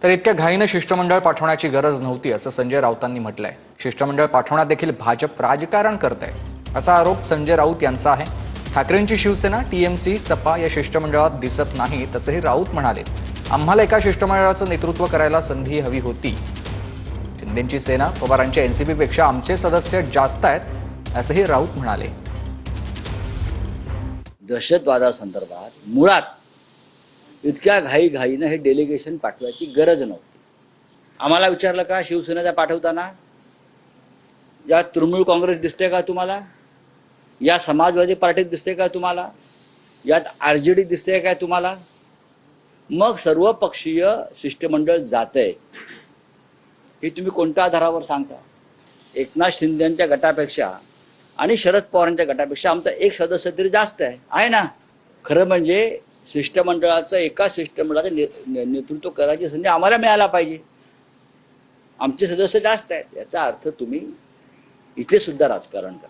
तर इतक्या घाईनं शिष्टमंडळ पाठवण्याची गरज नव्हती असं संजय राऊतांनी म्हटलंय। शिष्टमंडळ पाठवण्यात देखील भाजप राजकारण करतंय असा आरोप संजय राऊत यांचा आहे। ठाकरेंची शिवसेना टीएमसी सपा या शिष्टमंडळात दिसत नाही तसंही राऊत म्हणाले। आम्हाला एका शिष्टमंडळाचं नेतृत्व करायला संधी हवी होती। शिंदेंची सेना पवारांच्या एनसीपी पेक्षा आमचे सदस्य जास्त आहेत असंही राऊत म्हणाले। दहशतवादासंदर्भात मुळात इतक्या घाईघाईनं हे डेलिगेशन पाठवायची गरज नव्हती। आम्हाला विचारलं का शिवसेनेचा पाठवताना? या तृणमूल काँग्रेस दिसते का तुम्हाला? या समाजवादी पार्टीत दिसते का तुम्हाला? यात आरजेडी दिसते काय तुम्हाला? मग सर्वपक्षीय शिष्टमंडळ जातंय हे तुम्ही कोणत्या आधारावर सांगता? एकनाथ शिंदेंच्या गटापेक्षा आणि शरद पवारांच्या गटापेक्षा आमचा एक सदस्य तरी जास्त आहे ना। खरं म्हणजे शिष्टमंडळाचं एका शिष्टमंडळाचं नेतृत्व करायची संधी आम्हाला मिळायला पाहिजे। आमचे सदस्य जास्त आहेत याचा अर्थ तुम्ही इथे सुद्धा राजकारण करा।